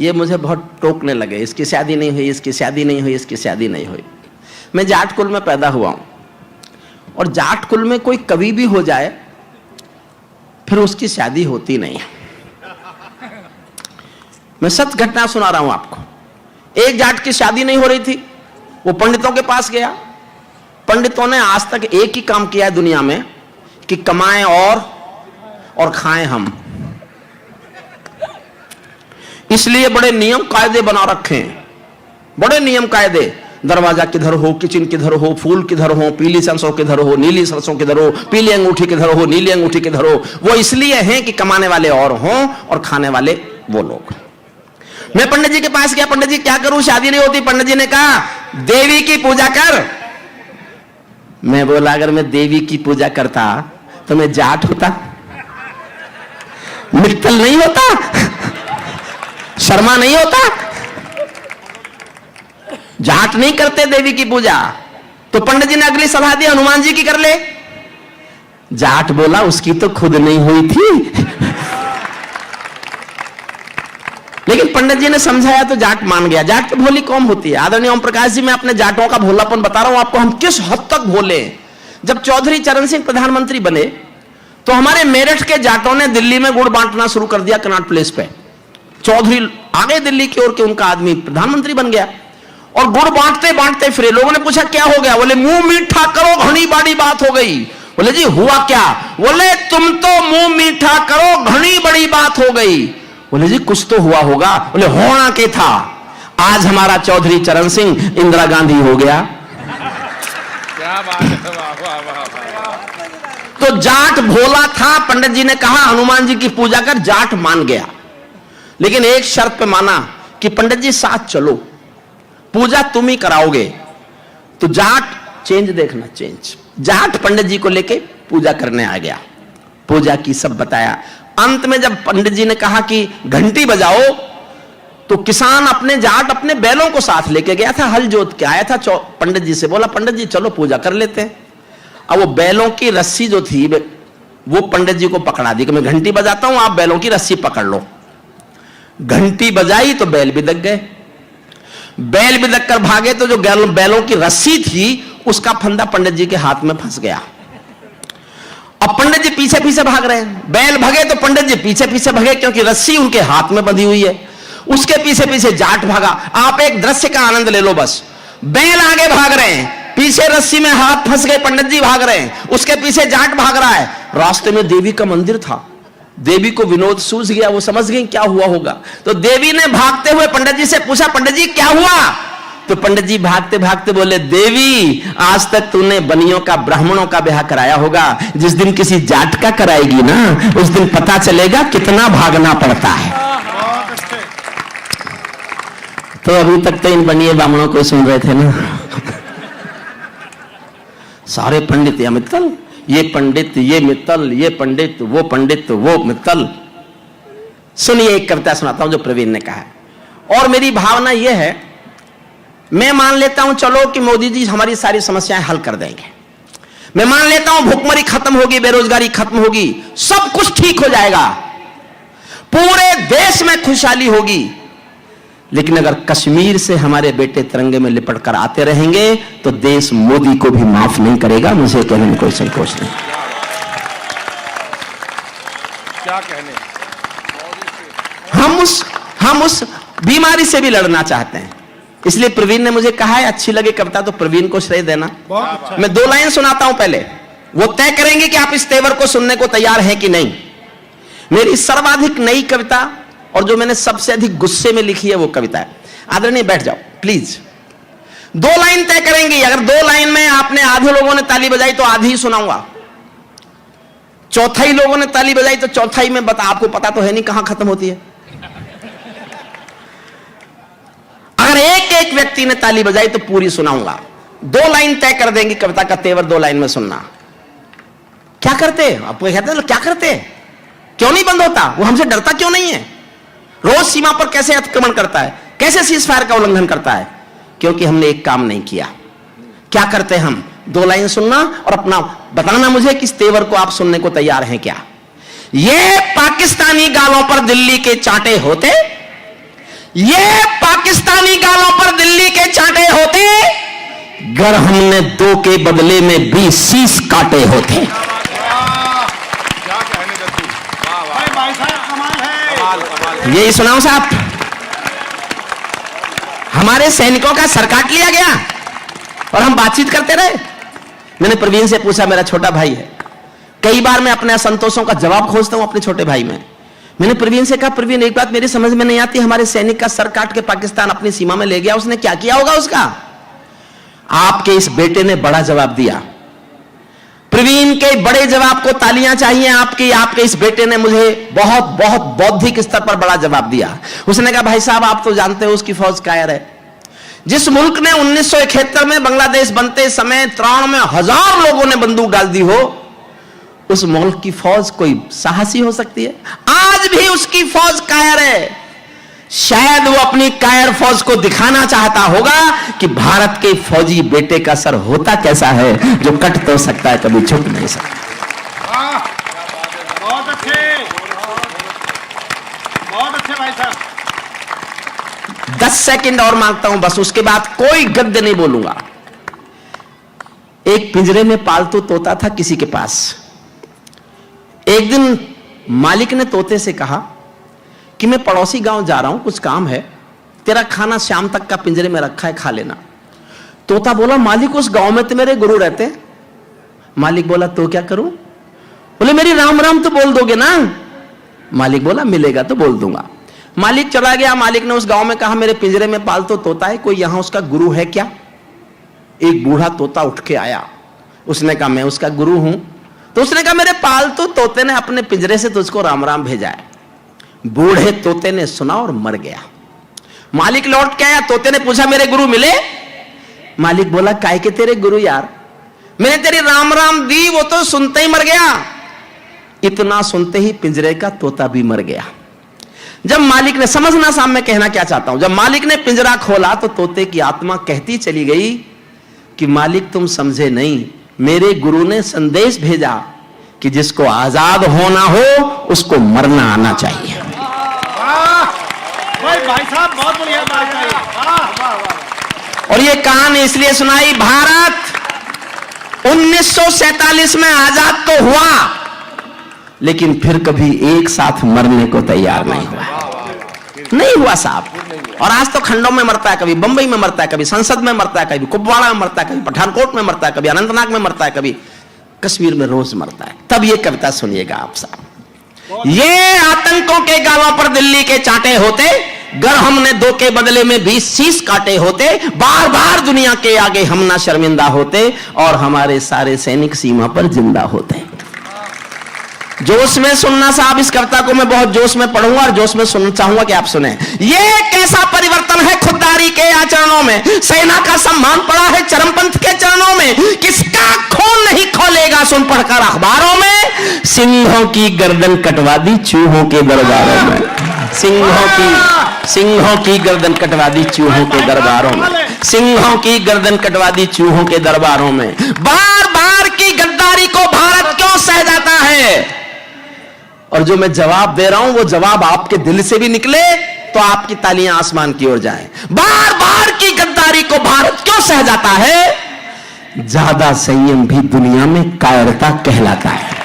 ये मुझे बहुत टोकने लगे, इसकी शादी नहीं हुई, इसकी शादी नहीं हुई, इसकी शादी नहीं हुई। मैं जाट कुल में पैदा हुआ हूं, और जाट कुल में कोई कवि भी हो जाए फिर उसकी शादी होती नहीं है। मैं सत्य घटना सुना रहा हूं आपको। एक जाट की शादी नहीं हो रही थी, वो पंडितों के पास गया। पंडितों ने आज तक एक ही काम किया है दुनिया में कि कमाएं और खाएं हम। इसलिए बड़े नियम कायदे बना रखे हैं, बड़े नियम कायदे। दरवाजा किधर हो, किचन किधर हो, फूल किधर हो, पीली सरसों किधर हो, नीली सरसों किधर हो, पीली अंगूठी किधर हो, नीली अंगूठी किधर हो। वो इसलिए हैं कि कमाने वाले और हों और खाने वाले वो लोग। मैं पंडित जी के पास गया, पंडित जी क्या करूं, शादी नहीं होती। पंडित जी ने कहा देवी की पूजा कर। मैं बोला अगर मैं देवी की पूजा करता तो मैं जाट होता, मित्तल नहीं होता, शर्मा नहीं होता। जाट नहीं करते देवी की पूजा। तो पंडित जी ने अगली सलाह दी हनुमान जी की कर ले। जाट बोला उसकी तो खुद नहीं हुई थी। लेकिन पंडित जी ने समझाया तो जाट मान गया। जाट की भोली कौम होती है। आदरणीय ओम प्रकाश जी, मैं अपने जाटों का भोलापन बता रहा हूं आपको, हम किस हद तक भोले। जब चौधरी चरण सिंह प्रधानमंत्री बने तो हमारे मेरठ के जाटों ने दिल्ली में गुड़ बांटना शुरू कर दिया कनॉट प्लेस पे। चौधरी आगे दिल्ली की ओर के, उनका आदमी प्रधानमंत्री बन गया और गुड़ बांटते बांटते फिरे। लोगों ने पूछा क्या हो गया? बोले मुंह मीठा करो, घनी बड़ी बात हो गई। बोले जी हुआ क्या? बोले तुम तो मुंह मीठा करो, घनी बड़ी बात हो गई। बोले जी कुछ तो हुआ होगा। बोले होना के था, आज हमारा चौधरी चरण सिंह इंदिरा गांधी हो गया। क्या बात है, वाह वाह वाह। तो जाट भोला था। पंडित जी ने कहा हनुमान जी की पूजा कर, जाट मान गया। लेकिन एक शर्त पे माना कि पंडित जी साथ चलो, पूजा तुम ही कराओगे। तो जाट चेंज देखना, चेंज। जाट पंडित जी को लेके पूजा करने आ गया, पूजा की सब बताया। अंत में जब पंडित जी ने कहा कि घंटी बजाओ, तो किसान अपने जाट अपने बैलों को साथ लेके गया था, हल जोत के आया था। पंडित जी से बोला पंडित जी चलो पूजा कर लेते हैं। अब वो बैलों की रस्सी जो थी वो पंडित जी को पकड़ा दी कि मैं घंटी बजाता हूं, आप बैलों की रस्सी पकड़ लो। घंटी बजाई तो बैल भी दक गए। बैल भी दक कर भागे तो जो बैलों की रस्सी थी उसका फंदा पंडित जी के हाथ में फंस गया। अब पंडित जी पीछे पीछे भाग रहे हैं। बैल भगे तो पंडित जी पीछे पीछे भगे, क्योंकि रस्सी उनके हाथ में बंधी हुई है। उसके पीछे पीछे जाट भागा। आप एक दृश्य का आनंद ले लो बस। बैल आगे भाग रहे हैं, पीछे रस्सी में हाथ फंस गए, पंडित जी भाग रहे हैं, उसके पीछे जाट भाग रहा है। रास्ते में देवी का मंदिर था। देवी को विनोद सूझ गया, वो समझ गई क्या हुआ होगा। तो देवी ने भागते हुए पंडित जी से पूछा पंडित जी क्या हुआ? तो पंडित जी भागते भागते बोले देवी आज तक तूने बनियों का ब्राह्मणों का ब्याह कराया होगा, जिस दिन किसी जाट का कराएगी ना उस दिन पता चलेगा कितना भागना पड़ता है। तो अभी तक तो इन बनिए ब्राह्मणों को सुन रहे थे ना। सारे पंडित या मित्तल, ये पंडित ये मित्तल, ये पंडित वो मित्तल। सुनिए एक कविता सुनाता हूं जो प्रवीण ने कहा है। और मेरी भावना यह है, मैं मान लेता हूं चलो कि मोदी जी हमारी सारी समस्याएं हल कर देंगे। मैं मान लेता हूं भूखमरी खत्म होगी, बेरोजगारी खत्म होगी, सब कुछ ठीक हो जाएगा, पूरे देश में खुशहाली होगी। लेकिन अगर कश्मीर से हमारे बेटे तिरंगे में लिपट कर आते रहेंगे तो देश मोदी को भी माफ नहीं करेगा। मुझे कहने में कोई संकोच नहीं। क्या कहने, हम उस बीमारी से भी लड़ना चाहते हैं। इसलिए प्रवीण ने मुझे कहा है अच्छी लगे कविता तो प्रवीण को श्रेय देना। मैं 2 लाइन सुनाता हूं, पहले वो तय करेंगे कि आप इस तेवर को सुनने को तैयार हैं कि नहीं। मेरी सर्वाधिक नई कविता और जो मैंने सबसे अधिक गुस्से में लिखी है वो कविता है। आदरणीय बैठ जाओ प्लीज। 2 लाइन तय करेंगे। अगर 2 लाइन में आपने आधे लोगों ने ताली बजाई तो आधी ही सुनाऊंगा, चौथाई लोगों ने ताली बजाई तो चौथाई में आपको पता तो है नहीं कहां खत्म होती है। अगर एक एक व्यक्ति ने ताली बजाई तो पूरी सुनाऊंगा। 2 लाइन तय कर देंगे कविता का तेवर, 2 लाइन में सुनना। क्या करते आपको कहते हैं क्या करते, क्यों नहीं बंद होता? वो हमसे डरता क्यों नहीं है? रोज सीमा पर कैसे अतिक्रमण करता है, कैसे सीज फायर का उल्लंघन करता है? क्योंकि हमने एक काम नहीं किया। क्या करते हम? 2 लाइन सुनना और अपना बताना मुझे कि इस तेवर को आप सुनने को तैयार हैं क्या। ये पाकिस्तानी गालों पर दिल्ली के चांटे होते, ये पाकिस्तानी गालों पर दिल्ली के चांटे होते, गर हमने 2 के बदले में 20 शीश काटे होते। क्या कहने दत्तू, वाह वाह भाई साहब कमाल है। कमाल। यही सुनाऊं साहब, हमारे सैनिकों का सर काट लिया गया और हम बातचीत करते रहे। मैंने प्रवीण से पूछा, मेरा छोटा भाई है, कई बार मैं अपने असंतोषों का जवाब खोजता हूं अपने छोटे भाई में। मैंने प्रवीण से कहा, प्रवीण एक बात मेरी समझ में नहीं आती, हमारे सैनिक का सर काट के पाकिस्तान अपनी सीमा में ले गया, उसने क्या किया होगा उसका? आपके इस बेटे ने बड़ा जवाब दिया। प्रवीण के बड़े जवाब को तालियां चाहिए आपकी। आपके इस बेटे ने मुझे बहुत बहुत बौद्धिक स्तर पर बड़ा जवाब दिया। उसने कहा, भाई साहब आप तो जानते हो उसकी फौज कायर है। जिस मुल्क ने 1971 में बांग्लादेश बनते समय 93,000 लोगों ने बंदूक डाल दी हो, उस मुल्क की फौज कोई साहसी हो सकती है? आज भी उसकी फौज कायर है। शायद वो अपनी कायर फौज को दिखाना चाहता होगा कि भारत के फौजी बेटे का सर होता कैसा है, जो कट तो सकता है कभी झुक नहीं सकता। वाह, बहुत अच्छे भाई साहब। 10 सेकंड और मांगता हूं बस, उसके बाद कोई गद्य नहीं बोलूंगा। एक पिंजरे में पालतू तोता था किसी के पास। एक दिन मालिक ने तोते से कहा कि मैं पड़ोसी गांव जा रहा हूं, कुछ काम है, तेरा खाना शाम तक का पिंजरे में रखा है, खा लेना। तोता बोला, मालिक उस गांव में तो मेरे गुरु रहते हैं। मालिक बोला, तो क्या करूं? बोले, मेरी राम राम तो बोल दोगे ना? मालिक बोला, मिलेगा तो बोल दूंगा। मालिक चला गया। मालिक ने उस गांव में कहा, मेरे पिंजरे में पालतू तोता है, कोई यहां उसका गुरु है क्या? एक बूढ़ा तोता उठ के आया। उसने कहा, मैं उसका गुरु हूं। तो उसने कहा, मेरे पालतू तोते ने अपने पिंजरे से तुझको राम राम भेजा है। बूढ़े तोते ने सुना और मर गया। मालिक लौट के आया। तोते ने पूछा, मेरे गुरु मिले? मालिक बोला, काय के तेरे गुरु यार, मैंने तेरी राम राम दी, वो तो सुनते ही मर गया। इतना सुनते ही पिंजरे का तोता भी मर गया। जब मालिक ने, समझना साहब मैं कहना क्या चाहता हूं, जब मालिक ने पिंजरा खोला तो तोते की आत्मा कहती चली गई कि मालिक तुम समझे नहीं, मेरे गुरु ने संदेश भेजा कि जिसको आजाद होना हो उसको मरना आना चाहिए। भाई साहब बहुत बढ़िया बात है। वाह वाह वाह। और ये कहानी इसलिए सुनाई, भारत 1947 में आजाद तो हुआ, लेकिन फिर कभी एक साथ मरने को तैयार नहीं हुआ साहब। और आज तो खंडों में मरता है, कभी बंबई में मरता है, कभी संसद में मरता है, कभी कुपवाड़ा में मरता है, कभी पठानकोट में मरता है, कभी अनंतनाग में मरता है, कभी कश्मीर में रोज मरता है। तब ये कविता सुनिएगा आप साहब। ये आतंकों के गालों पर दिल्ली के चांटे होते, गर हमने 2 के बदले में 20 शीश काटे होते। बार बार दुनिया के आगे हम ना शर्मिंदा होते और हमारे सारे सैनिक सीमा पर जिंदा होते। जोश में सुनना साहब, इस कविता को मैं बहुत जोश में पढ़ूंगा और जोश में सुनना चाहूंगा कि आप सुने। ये कैसा परिवर्तन है खुददारी के आचरणों में, सेना का सम्मान पड़ा है चरमपंथ के चरणों में, किसका खून नहीं खोलेगा सुन पढ़कर अखबारों में, सिंहों की गर्दन कटवा दी चूहों के दरबारों में, सिंहों की गर्दन कटवा दी चूहों के दरबारों में, सिंहों की गर्दन कटवा दी चूहों के दरबारों में। बार बार की गद्दारी को भारत क्यों सह जाता है? और जो मैं जवाब दे रहा हूं वो जवाब आपके दिल से भी निकले तो आपकी तालियां आसमान की ओर जाएं। बार बार की गद्दारी को भारत क्यों सह जाता है? ज्यादा संयम भी दुनिया में कायरता कहलाता है।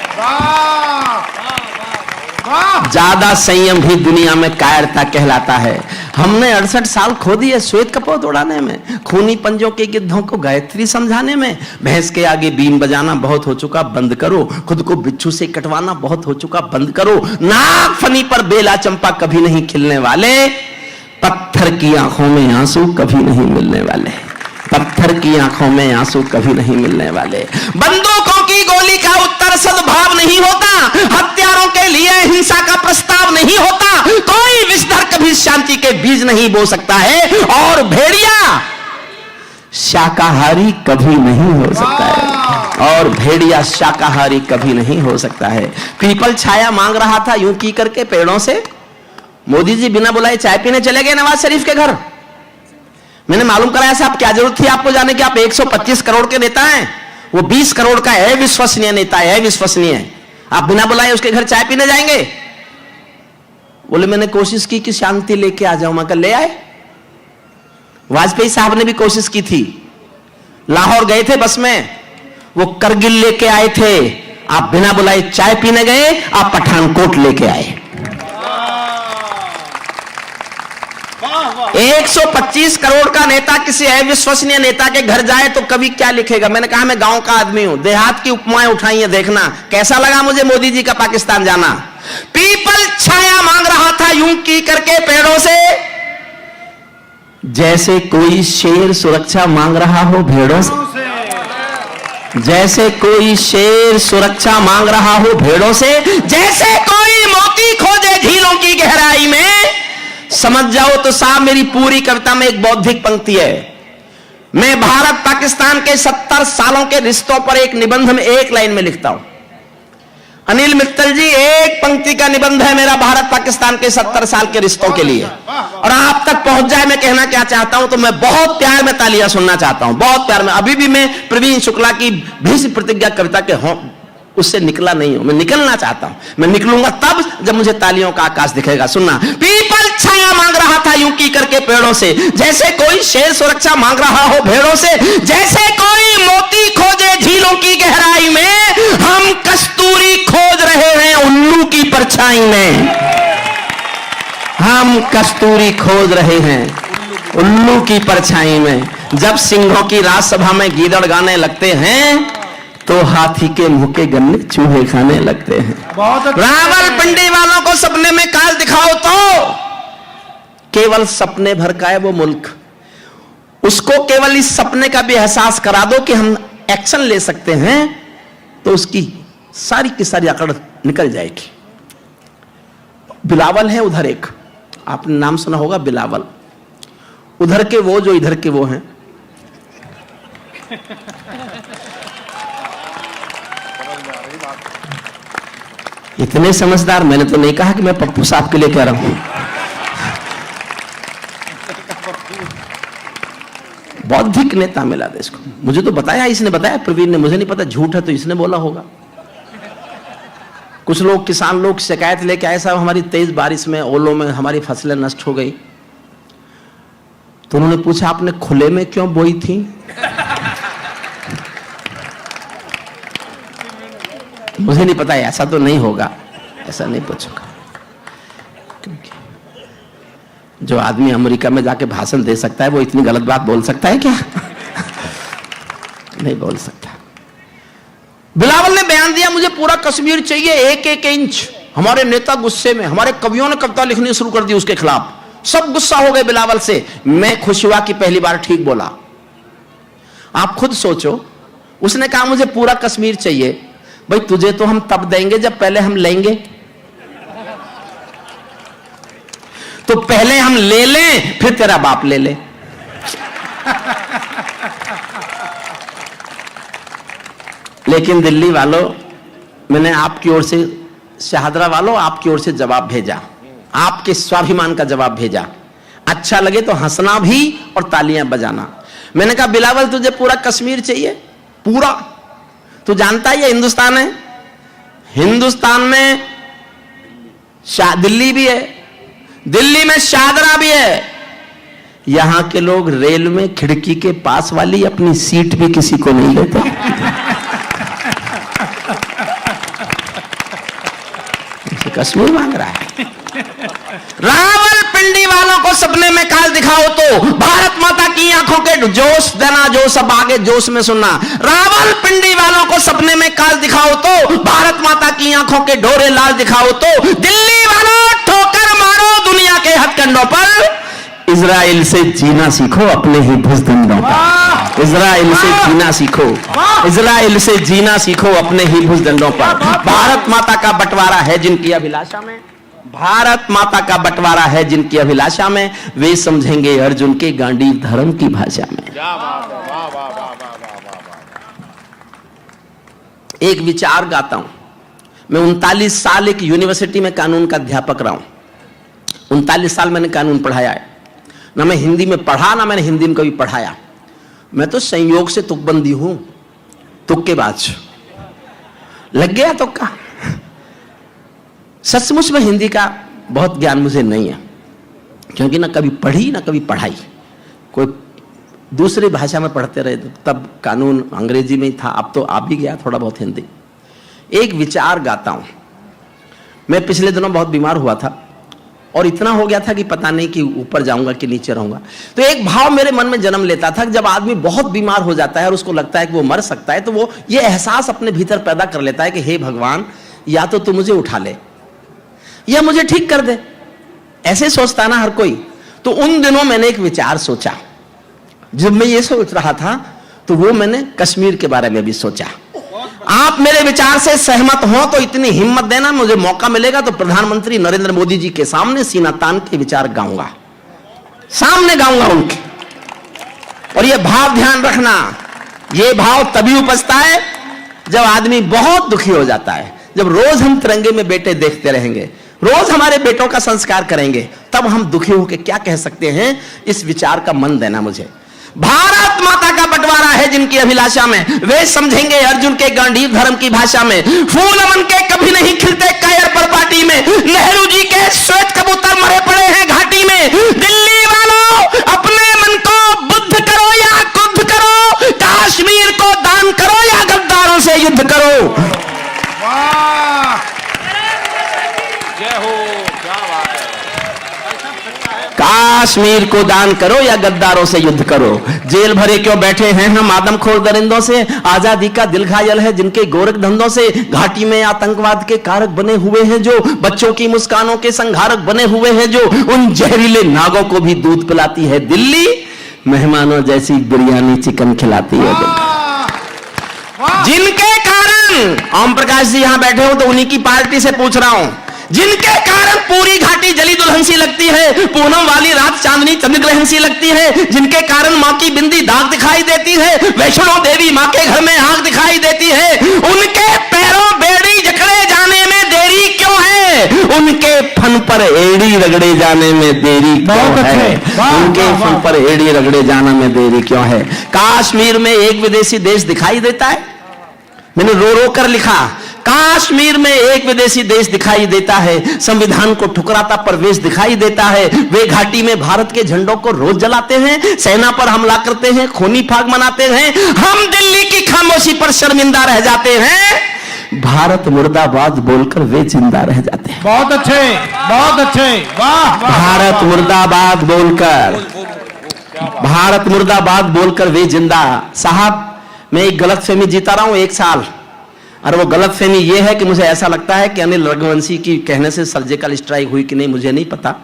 ज्यादा संयम भी दुनिया में कायरता कहलाता है। हमने 68 साल खो दिए श्वेत कपोत उड़ाने में, खूनी पंजों के गिद्धों को गायत्री समझाने में, भैंस के आगे बीन बजाना बहुत हो चुका बंद करो, खुद को बिच्छू से कटवाना बहुत हो चुका बंद करो, नाक फनी पर बेला चंपा कभी नहीं खिलने वाले, पत्थर की आंखों में आंसू कभी नहीं मिलने वाले, पत्थर की आंखों में आंसू कभी नहीं मिलने वाले। बंदूकों की गोली का उत्तर सद्भाव नहीं होता, हत्यारों के लिए हिंसा का प्रस्ताव नहीं होता, कोई विषधर कभी शांति के बीज नहीं बो सकता है, और भेड़िया शाकाहारी कभी नहीं हो सकता है, और भेड़िया शाकाहारी कभी नहीं हो सकता है। पीपल छाया मांग रहा था यूं की करके पेड़ों से, मोदी जी बिना बुलाए चाय पीने चले गए नवाज शरीफ के घर। मैंने मालूम कराया साहब, क्या जरूरत थी आपको जाने की? आप 125 करोड़ के नेता हैं, वो 20 करोड़ का है विश्वसनीय नेता है, विश्वसनीय। आप बिना बुलाए उसके घर चाय पीने जाएंगे? बोले मैंने कोशिश की कि शांति लेके आ जाऊं। मैं कहा ले आए। वाजपेयी साहब ने भी कोशिश की थी, लाहौर गए थे बस में, वो करगिल लेके आए थे, आप बिना बुलाए चाय पीने गए, आप पठानकोट लेके आए। 125 करोड़ का नेता किसी अविश्वसनीय नेता के घर जाए तो कभी क्या लिखेगा। मैंने कहा मैं गांव का आदमी हूं, देहात की उपमाएं उठाई है, देखना कैसा लगा मुझे मोदी जी का पाकिस्तान जाना। पीपल छाया मांग रहा था यूं की करके पेड़ों से, जैसे कोई शेर सुरक्षा मांग रहा हो भेड़ों से। जैसे कोई शेर सुरक्षा मांग रहा हो भेड़ों से, जैसे कोई मोती खोजे झीलों की गहराई में। समझ जाओ तो साहब मेरी पूरी कविता में एक बौद्धिक पंक्ति है। मैं भारत पाकिस्तान के 70 सालों के रिश्तों पर एक निबंध में एक लाइन में लिखता हूं। अनिल मित्तल जी, एक पंक्ति का निबंध है मेरा भारत पाकिस्तान के 70 साल के रिश्तों के लिए, और आप तक पहुंच जाए मैं कहना क्या चाहता हूं। तो मैं बहुत प्यार में तालियां सुनना चाहता हूं, बहुत प्यार में। अभी भी मैं प्रवीण शुक्ला की भीष्म प्रतिज्ञा कविता के उससे निकला नहीं हूं, मैं निकलना चाहता हूं। मैं निकलूंगा तब जब मुझे तालियों का आकाश दिखेगा। सुनना, पीपल छाया मांग रहा था यूं की करके पेड़ों से, जैसे कोई शेर सुरक्षा मांग रहा हो भेड़ों से, जैसे कोई मोती खोजे झीलों की गहराई में। हम कस्तूरी खोज रहे हैं उल्लू की परछाई में। हम कस्तूरी खोज रहे हैं उल्लू की परछाई में। जब सिंहों की राजसभा में गीदड़ गाने लगते हैं तो हाथी के मुंह के गन्ने चूहे खाने लगते हैं। रावलपिंडी वालों को सपने में काल दिखाओ तो केवल सपने भर का है वो मुल्क। उसको केवल इस सपने का भी एहसास करा दो कि हम एक्शन ले सकते हैं, तो उसकी सारी की सारी अकड़ निकल जाएगी। बिलावल है उधर एक, आपने नाम सुना होगा बिलावल। उधर के वो जो इधर के वो हैं। इतने समझदार मैंने तो नहीं कहा कि मैं पप्पू साहब के लिए कह रहा हूं। बौद्धिक नेता मिला देश को। मुझे तो बताया, इसने बताया, प्रवीण ने, मुझे नहीं पता, झूठ है तो इसने बोला होगा। कुछ लोग, किसान लोग शिकायत लेके आए, साहब हमारी तेज बारिश में, ओलों में हमारी फसलें नष्ट हो गई। तो उन्होंने पूछा आपने खुले में क्यों बोई थी? मुझे नहीं पता, ऐसा तो नहीं होगा, ऐसा नहीं पूछूंगा। क्योंकि जो आदमी अमेरिका में जाके भाषण दे सकता है वो इतनी गलत बात बोल सकता है क्या? नहीं बोल सकता। बिलावल ने बयान दिया मुझे पूरा कश्मीर चाहिए, एक एक इंच। हमारे नेता गुस्से में, हमारे कवियों ने कविता लिखनी शुरू कर दी उसके खिलाफ। सब गुस्सा हो गए बिलावल से। मैं खुश हुआ कि पहली बार ठीक बोला। आप खुद सोचो, उसने कहा मुझे पूरा कश्मीर चाहिए। भाई तुझे तो हम तब देंगे जब पहले हम लेंगे। तो पहले हम ले लें, फिर तेरा बाप ले ले। लेकिन दिल्ली वालों, मैंने आपकी ओर से, शाहदरा वालों आपकी ओर से जवाब भेजा, आपके स्वाभिमान का जवाब भेजा। अच्छा लगे तो हंसना भी और तालियां बजाना। मैंने कहा बिलावल तुझे पूरा कश्मीर चाहिए? पूरा? तू जानता है ये हिंदुस्तान है। हिंदुस्तान में दिल्ली भी है, दिल्ली में शाहदरा भी है। यहां के लोग रेल में खिड़की के पास वाली अपनी सीट भी किसी को नहीं देते। कश्मीर मांग रहा है। रावलपिंडी वालों को सपने में काल दिखाओ तो भारत माता की आंखों के जोश देना, जो सब आगे जोश में सुनना। रावलपिंडी वालों को सपने में काल दिखाओ तो भारत माता की आंखों के ढोरे लाल दिखाओ तो दिल्ली वालों ठोकर मारो दुनिया के हथकंडों पर। इजराइल से जीना सीखो अपने ही भुजदंडों पर। इजराइल से जीना सीखो, इजराइल से जीना सीखो अपने ही भुजदंडों पर। भारत माता का बंटवारा है जिनकी अभिलाषा में, भारत माता का बंटवारा है जिनकी अभिलाषा में, वे समझेंगे अर्जुन के गांडी धर्म की भाषा में। एक विचार गाता हूं। मैं 39 साल एक यूनिवर्सिटी में कानून का अध्यापक रहा हूं। 39 साल मैंने कानून पढ़ाया है। ना मैं हिंदी में पढ़ा, ना मैंने हिंदी में कभी पढ़ाया। मैं तो संयोग से तुकबंदी हूं, तुक्केबाज। लग गया तुक्का। सचमुच में हिंदी का बहुत ज्ञान मुझे नहीं है, क्योंकि ना कभी पढ़ी ना कभी पढ़ाई। कोई दूसरी भाषा में पढ़ते रहे तो तब कानून अंग्रेजी में ही था, अब तो आ भी गया थोड़ा बहुत हिंदी। एक विचार गाता हूं। मैं पिछले दिनों बहुत बीमार हुआ था और इतना हो गया था कि पता नहीं कि ऊपर जाऊंगा कि नीचे रहूंगा। तो एक भाव मेरे मन में जन्म लेता था कि जब आदमी बहुत बीमार हो जाता है और उसको लगता है कि वो मर सकता है, तो वो ये एहसास अपने भीतर पैदा कर लेता है कि हे भगवान, या तो तू मुझे उठा ले या मुझे ठीक कर दे। ऐसे सोचता ना हर कोई। तो उन दिनों मैंने एक विचार सोचा। जब मैं ये सोच रहा था तो वो मैंने कश्मीर के बारे में भी सोचा। आप मेरे विचार से सहमत हो तो इतनी हिम्मत देना, मुझे मौका मिलेगा तो प्रधानमंत्री नरेंद्र मोदी जी के सामने सीना तान के विचार गाऊंगा, सामने गाऊंगा उनके। और ये भाव ध्यान रखना, ये भाव तभी उपजता है जब आदमी बहुत दुखी हो जाता है। जब रोज हम तिरंगे में बेटे देखते रहेंगे, रोज हमारे बेटों का संस्कार करेंगे, तब हम दुखी होकर क्या कह सकते हैं। इस विचार का मन देना मुझे। भारत माता का बंटवारा है जिनकी अभिलाषा में, वे समझेंगे अर्जुन के गांडीव धर्म की भाषा में। फूल मन के कभी नहीं खिलते कायर पर पार्टी में, नेहरू जी के श्वेत कबूतर मरे पड़े हैं घाटी में। दिल्ली वालों अपने मन को बुद्ध करो या कुद्ध करो, कश्मीर को दान करो या गद्दारों से युद्ध करो। वाह, जय हो, क्या बात है। कश्मीर को दान करो या गद्दारों से युद्ध करो। जेल भरे क्यों बैठे हैं हम आदमखोर दरिंदों से, आजादी का दिल घायल है जिनके गोरख धंधों से। घाटी में आतंकवाद के कारक बने हुए हैं जो, बच्चों की मुस्कानों के संहारक बने हुए हैं जो, उन जहरीले नागों को भी दूध पिलाती है दिल्ली, मेहमानों जैसी बिरयानी चिकन खिलाती है दिल्ली। जिनके कारण ओम प्रकाश जी यहां बैठे हो तो उन्हीं की पार्टी से पूछ रहा हूं, जिनके कारण पूरी घाटी जली दुल्हन सी लगती है, पूनम वाली रात चांदनी चंद्रग्रहण सी लगती है, जिनके कारण मां की बिंदी दाग दिखाई देती है, वैष्णो देवी मां के घर में आग दिखाई देती है, उनके पैरों बेड़ी जकड़े जाने में देरी क्यों है, उनके फन पर एड़ी रगड़े जाने में देरी क्यों है, उनके फन पर एड़ी रगड़े जाने में देरी क्यों है। कश्मीर में एक विदेशी देश दिखाई देता है। मैंने रो रो कर लिखा, कश्मीर में एक विदेशी देश दिखाई देता है, संविधान को ठुकराता परवेश दिखाई देता है। वे घाटी में भारत के झंडों को रोज जलाते हैं, सेना पर हमला करते हैं, खूनी फाग मनाते हैं। हम दिल्ली की खामोशी पर शर्मिंदा रह जाते हैं, भारत मुर्दाबाद बोलकर वे जिंदा रह जाते हैं। बहुत अच्छे, बहुत अच्छे, वाह वाह। भारत मुर्दाबाद बोलकर, भारत मुर्दाबाद बोलकर वे जिंदा। साहब, मैं एक गलतफहमी जीता रहा हूं 1 साल, और वो गलतफहमी ये है कि मुझे ऐसा लगता है कि अनिल रघुवंशी की कहने से सर्जिकल स्ट्राइक हुई कि नहीं मुझे नहीं पता,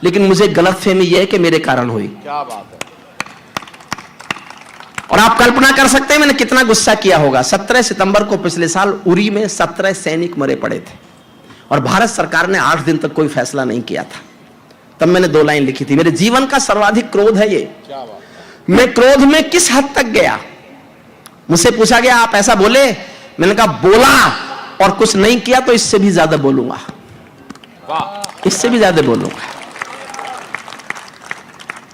लेकिन मुझे गलतफहमी ये है कि मेरे कारण हुई। क्या बात है। और आप कल्पना कर सकते हैं मैंने कितना गुस्सा किया होगा। 17 सितंबर को पिछले साल उरी में 17 सैनिक मरे पड़े थे और भारत सरकार ने 8 दिन तक कोई फैसला नहीं किया था। तब मैंने 2 लाइन लिखी थी, मेरे जीवन का सर्वाधिक क्रोध है ये। क्या बात है। मैं क्रोध में किस हद तक गया। मुझसे पूछा गया आप ऐसा बोले, मैंने कहा बोला और कुछ नहीं किया तो इससे भी ज्यादा बोलूंगा, वाह, इससे भी ज्यादा बोलूंगा।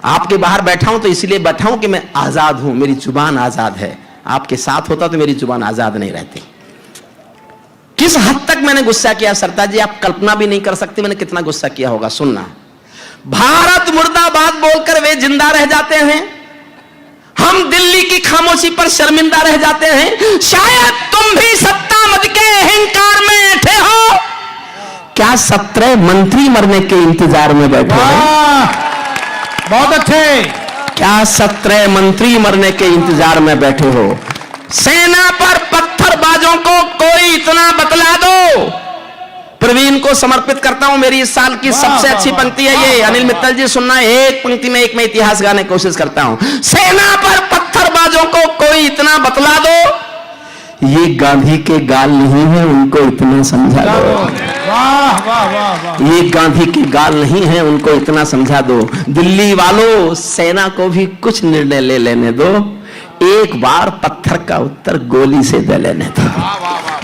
आपके बाहर बैठा हूं तो इसलिए बैठा हूं कि मैं आजाद हूं, मेरी जुबान आजाद है। आपके साथ होता तो मेरी जुबान आजाद नहीं रहती। किस हद तक मैंने गुस्सा किया सरताज जी, आप कल्पना भी नहीं कर सकते मैंने कितना गुस्सा किया होगा। सुनना, भारत मुर्दाबाद बोलकर वे जिंदा रह जाते हैं, हम दिल्ली की खामोशी पर शर्मिंदा रह जाते हैं। शायद तुम भी सत्ता मद के अहंकार में बैठे हो, क्या 17 मंत्री मरने के इंतजार में बैठे हो? बहुत अच्छे। क्या 17 मंत्री मरने के इंतजार में बैठे हो? सेना पर पत्थरबाजों को कोई इतना बतला दो। प्रवीण को समर्पित करता हूं, मेरी इस साल की सबसे अच्छी पंक्ति है ये। अनिल मित्तल जी सुनना, एक पंक्ति में एक मैं इतिहास गाने की कोशिश करता हूं। सेना पर पत्थरबाजों को कोई इतना बतला दो, ये गांधी के गाल नहीं है, उनको इतना समझा दो। वाह वाह वाह वाह। ये गांधी के गाल नहीं है, उनको इतना समझा दो। दिल्ली वालों, सेना को भी कुछ निर्णय ले लेने दो, एक बार पत्थर का उत्तर गोली से दे लेने दो,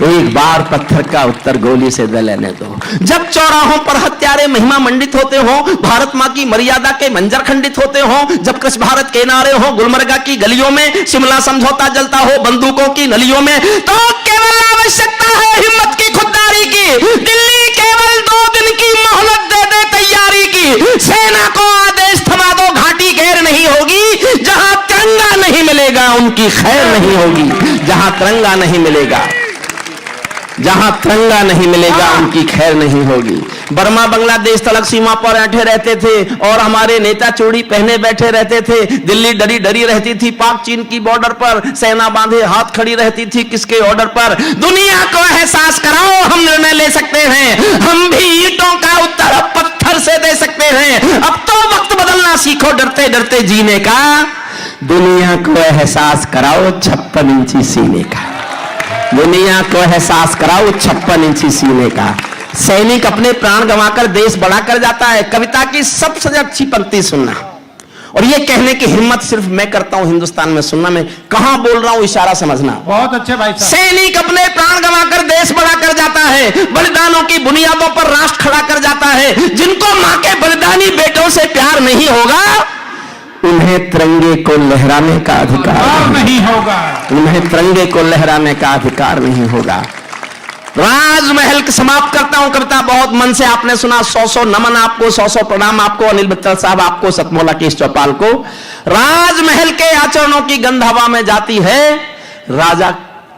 एक बार पत्थर का उत्तर गोली से दे लेने दो। जब चौराहों पर हत्यारे महिमा मंडित होते हो, भारत मां की मर्यादा के मंजर खंडित होते हो, जब कृष्ण भारत के नारे हो गुलमर्गा की गलियों में, शिमला समझौता जलता हो बंदूकों की नलियों में, तो केवल आवश्यकता है हिम्मत की, खुददारी की। दिल्ली केवल 2 दिन की मोहलत दे दे, तैयारी की, सेना को आदेश थमा दो, घाटी घेर नहीं होगी, जहां तिरंगा नहीं मिलेगा उनकी खैर नहीं होगी, जहां तिरंगा नहीं मिलेगा, जहां तिरंगा नहीं मिलेगा उनकी खैर नहीं होगी। बर्मा बांग्लादेश तलक सीमा पर ऐंठे रहते थे और हमारे नेता चूड़ी पहने बैठे रहते थे। दिल्ली डरी डरी रहती थी, पाक चीन की बॉर्डर पर सेना बांधे हाथ खड़ी रहती थी, किसके ऑर्डर पर? दुनिया को एहसास कराओ हम निर्णय ले सकते हैं, हम भी ईंटों का उत्तर अब पत्थर से दे सकते हैं। अब तो वक्त बदलना सीखो डरते डरते जीने का, दुनिया को एहसास कराओ 56 इंची सीने का, दुनिया को एहसास कराओ 56 इंची सीने का। सैनिक अपने प्राण गंवाकर देश बड़ा कर जाता है। कविता की सबसे अच्छी पंक्ति सुनना, और ये कहने की हिम्मत सिर्फ मैं करता हूं हिंदुस्तान में, सुनना मैं कहां बोल रहा हूं, इशारा समझना। बहुत अच्छे भाई साहब। सैनिक अपने प्राण गंवाकर देश बड़ा कर जाता है, बलिदानों की बुनियादों पर राष्ट्र खड़ा कर जाता है। जिनको मां के बलिदानी बेटों से प्यार नहीं होगा, उन्हें तिरंगे को लहराने का अधिकार नहीं होगा, उन्हें तिरंगे को लहराने का अधिकार नहीं होगा। राजमहल समाप्त करता हूं कविता, बहुत मन से आपने सुना। 100 नमन आपको, 100 प्रणाम आपको, अनिल बत्तल साहब आपको, सतमोला केश चौपाल को। राजमहल के आचरणों की गंध हवा में जाती है, राजा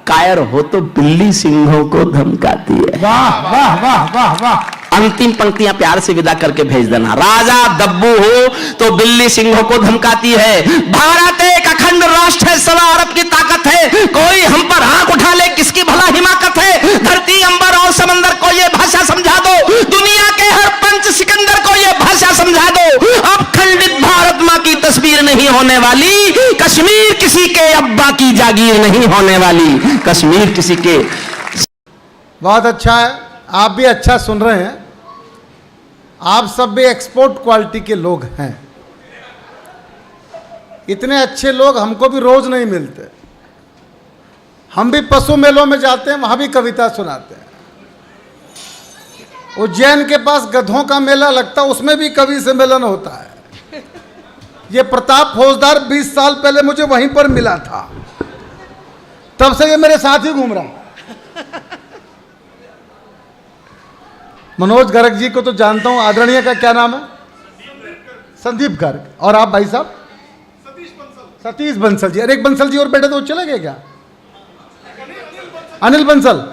कायर हो तो बिल्ली सिंहों को धमकाती है। वाह वाह वाह वाह वाह। अंतिम पंक्तियां प्यार से विदा करके भेज देना। राजा दब्बू हो तो बिल्ली सिंहों को धमकाती है। भारत एक अखंड राष्ट्र है, सवा अरब की ताकत है, कोई हम पर आंख उठा ले किसकी भला हिमाकत है। धरती अंबर और समंदर को ये भाषा समझा दो, दुनिया के हर पंच सिकंदर को ये भाषा समझा दो। अब खंडित भारत मां की तस्वीर नहीं होने वाली, कश्मीर किसी के अब्बा की जागीर नहीं होने वाली, कश्मीर किसी के। बहुत अच्छा है, आप भी अच्छा सुन रहे हैं। आप सब भी एक्सपोर्ट क्वालिटी के लोग हैं। इतने अच्छे लोग हमको भी रोज नहीं मिलते। हम भी पशु मेलों में जाते हैं, वहां भी कविता सुनाते हैं। उज्जैन के पास गधों का मेला लगता है, उसमें भी कवि सम्मेलन होता है। ये प्रताप फौजदार 20 साल पहले मुझे वहीं पर मिला था, तब से ये मेरे साथ ही घूम रहा। मनोज गर्ग जी को तो जानता हूं, आदरणीय का क्या नाम है? संदीप गर्ग। और आप भाई साहब? सतीश बंसल जी। अरे एक बंसल जी और बैठे तो वो चले गए क्या? अनिल बंसल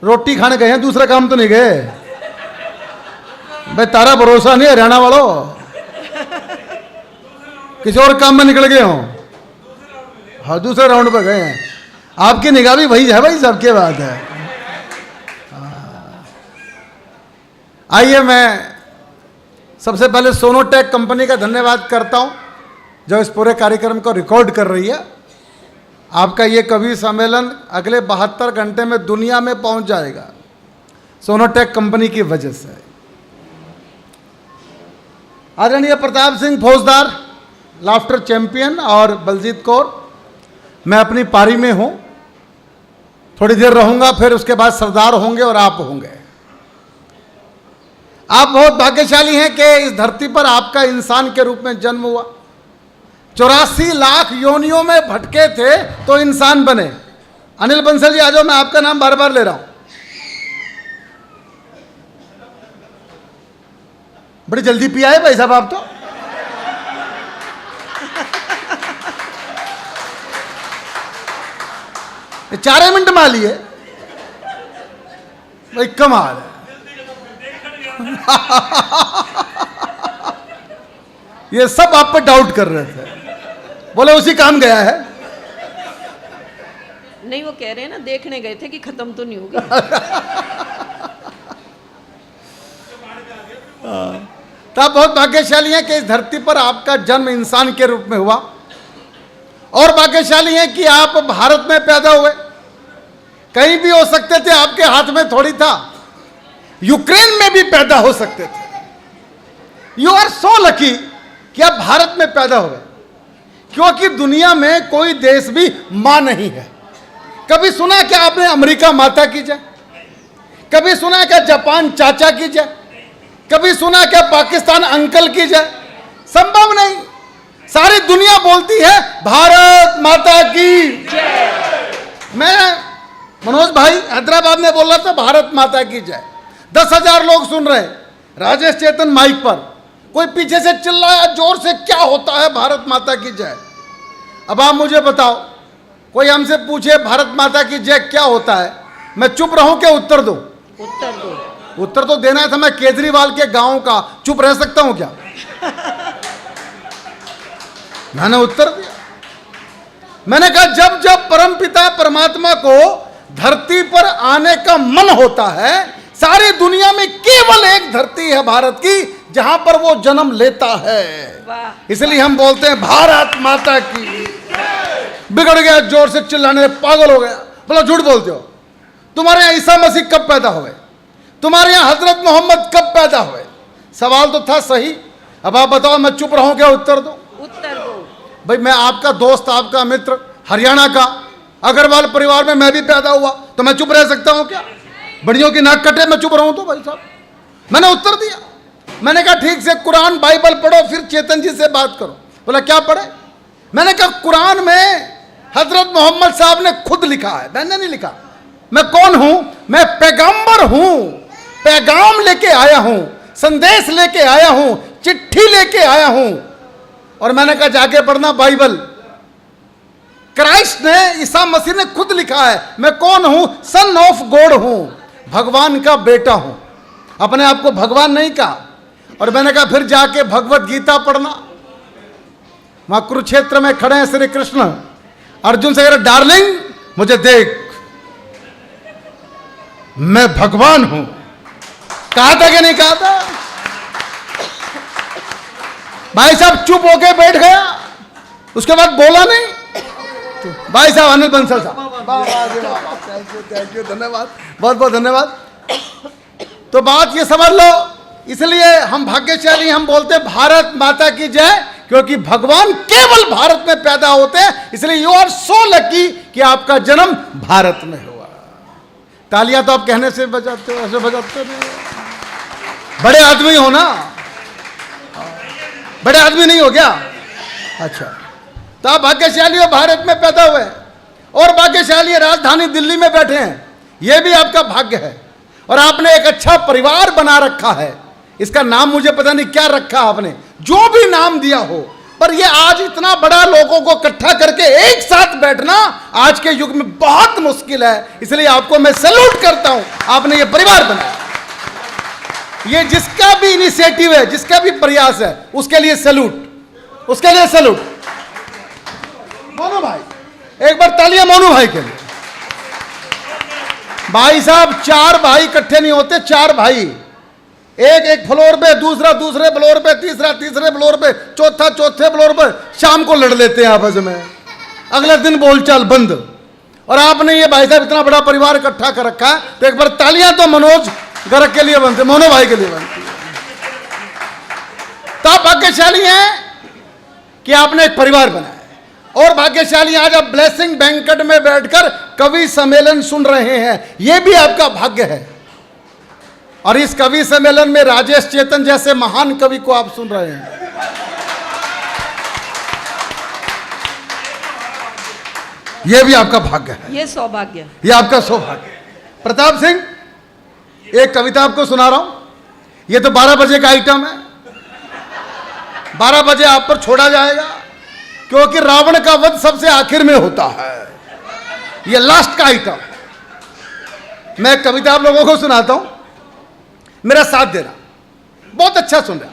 रोटी खाने गए हैं, दूसरा काम तो नहीं गए भाई? तारा भरोसा नहीं हरियाणा वालों, किसी और काम में निकल गए हो? हाँ, दूसरे राउंड पे गए हैं। आपकी निगाह भी वही है भाई, सबके बात है। आइए, मैं सबसे पहले सोनोटेक कंपनी का धन्यवाद करता हूं जो इस पूरे कार्यक्रम को रिकॉर्ड कर रही है। आपका ये कवि सम्मेलन अगले 72 घंटे में दुनिया में पहुंच जाएगा, सोनोटेक कंपनी की वजह से। आदरणीय प्रताप सिंह फौजदार, लाफ्टर चैंपियन, और बलजीत कौर, मैं अपनी पारी में हूं, थोड़ी देर रहूंगा, फिर उसके बाद सरदार होंगे और आप होंगे। आप बहुत भाग्यशाली हैं कि इस धरती पर आपका इंसान के रूप में जन्म हुआ। 84 लाख योनियों में भटके थे तो इंसान बने। अनिल बंसल जी आ जाओ, मैं आपका नाम बार बार ले रहा हूं। बड़ी जल्दी पिया है भाई साहब आप तो। ये 4 मिनट में लिए भाई, कमाल है। ये सब आप पर डाउट कर रहे थे, बोले उसी काम गया है। नहीं, वो कह रहे हैं ना, देखने गए थे कि खत्म तो नहीं होगी। तो आप बहुत भाग्यशाली हैं कि इस धरती पर आपका जन्म इंसान के रूप में हुआ, और भाग्यशाली हैं कि आप भारत में पैदा हुए। कहीं भी हो सकते थे, आपके हाथ में थोड़ी था। यूक्रेन में भी पैदा हो सकते थे। यू आर सो लकी कि आप भारत में पैदा हुए, क्योंकि दुनिया में कोई देश भी मां नहीं है। कभी सुना क्या आपने अमेरिका माता की जय? कभी सुना क्या जापान चाचा की जय? कभी सुना क्या पाकिस्तान अंकल की जय? संभव नहीं। सारी दुनिया बोलती है भारत माता की जय। मैं मनोज भाई हैदराबाद में बोल रहा था भारत माता की जय। 10,000 लोग सुन रहे हैं, राजेश चेतन माइक पर, कोई पीछे से चिल्लाया जोर से, क्या होता है भारत माता की जय। अब आप मुझे बताओ, कोई हमसे पूछे भारत माता की जय क्या होता है, मैं चुप रहूं क्या उत्तर दूं? उत्तर दो। उत्तर तो देना था, मैं केजरीवाल के गांव का, चुप रह सकता हूं क्या? मैंने उत्तर दिया, मैंने कहा जब जब परमपिता परमात्मा को धरती पर आने का मन होता है, सारी दुनिया में केवल एक धरती है भारत की जहां पर वो जन्म लेता है। वाह। इसलिए हम बोलते हैं भारत माता की। बिगड़ गया, जोर से चिल्लाने, पागल हो गया, बोला झूठ बोलते हो, तुम्हारे यहां ईसा मसीह कब पैदा हुए, तुम्हारे यहां हजरत मोहम्मद कब पैदा हुए? सवाल तो था सही, अब आप बताओ मैं चुप रहूं क्या उत्तर दो? उत्तर दो। भाई मैं आपका दोस्त, आपका मित्र, हरियाणा का अग्रवाल परिवार में मैं भी पैदा हुआ, तो मैं चुप रह सकता हूं क्या? बड़ियों की नाक कटे मैं चुप रहूं तो? भाई साहब मैंने उत्तर दिया, मैंने कहा ठीक से कुरान बाइबल पढ़ो, फिर चेतन जी से बात करो। बोला क्या पढ़े? मैंने कहा कुरान में हजरत मोहम्मद साहब ने खुद लिखा है, मैंने नहीं लिखा। मैं कौन हूं? मैं पैगंबर हूं, पैगाम लेके आया हूं, संदेश लेके आया हूं, चिट्ठी लेके आया हूं। और मैंने कहा जाके पढ़ना बाइबल, क्राइस्ट ने, ईसा मसीह ने खुद लिखा है, मैं कौन हूं? सन ऑफ गॉड हूं, भगवान का बेटा हूं। अपने आप को भगवान नहीं कहा। और मैंने कहा फिर जाके भगवत गीता पढ़ना, वहां कुरुक्षेत्र में खड़े हैं श्री कृष्ण, अर्जुन से कह रहे डार्लिंग मुझे देख, मैं भगवान हूं। कहा था कि नहीं कहा था? भाई साहब चुप होके बैठ गया, उसके बाद बोला नहीं। भाई साहब अनिल बंसल साहब, थैंक यू, धन्यवाद, बहुत बहुत धन्यवाद। तो बात ये समझ लो, इसलिए हम भाग्यशाली, हम बोलते भारत माता की जय, क्योंकि भगवान केवल भारत में पैदा होते हैं। इसलिए यू आर सो लकी कि आपका जन्म भारत में हुआ। तालियां तो आप कहने से बजाते हो, ऐसे बजाते नहीं। बड़े आदमी हो ना, बड़े आदमी नहीं हो क्या? अच्छा, तो आप भाग्यशाली हो, भारत में पैदा हुए, और भाग्यशाली राजधानी दिल्ली में बैठे हैं, यह भी आपका भाग्य है। और आपने एक अच्छा परिवार बना रखा है, इसका नाम मुझे पता नहीं क्या रखा आपने, जो भी नाम दिया हो, पर यह आज इतना बड़ा लोगों को इकट्ठा करके एक साथ बैठना आज के युग में बहुत मुश्किल है। इसलिए आपको मैं सैल्यूट करता हूं, आपने ये परिवार बनाया। ये जिसका भी इनिशिएटिव है, जिसका भी प्रयास है, उसके लिए सैल्यूट, उसके लिए सैल्यूट। मोनू भाई, एक बार तालियां मोनू भाई के लिए। भाई साहब 4 भाई इकट्ठे नहीं होते, 4 भाई, एक फ्लोर पे, दूसरा दूसरे फ्लोर पे, तीसरा तीसरे फ्लोर पे, चौथा चौथे फ्लोर पे, शाम को लड़ लेते हैं आपस में, अगले दिन बोलचाल बंद। और आपने ये भाई साहब इतना बड़ा परिवार इकट्ठा कर रखा है, तो एक बार तालियां तो मनोज गर्ग के लिए बनते, मोनो भाई के लिए बनती। तो आप भाग्यशाली हैं कि आपने एक परिवार बनाया, और भाग्यशाली आज आप ब्लेसिंग बैंकेट में बैठकर कवि सम्मेलन सुन रहे हैं, यह भी आपका भाग्य है। और इस कवि सम्मेलन में राजेश चेतन जैसे महान कवि को आप सुन रहे हैं, यह भी आपका भाग्य है, ये सौभाग्य, यह आपका सौभाग्य। प्रताप सिंह, एक कविता आपको सुना रहा हूं, यह तो 12 बजे का आइटम है, 12 बजे आप पर छोड़ा जाएगा, क्योंकि रावण का वध सबसे आखिर में होता है, यह लास्ट का आइटम। मैं कविता आप लोगों को सुनाता हूं, मेरा साथ देना, बहुत अच्छा सुन रहा।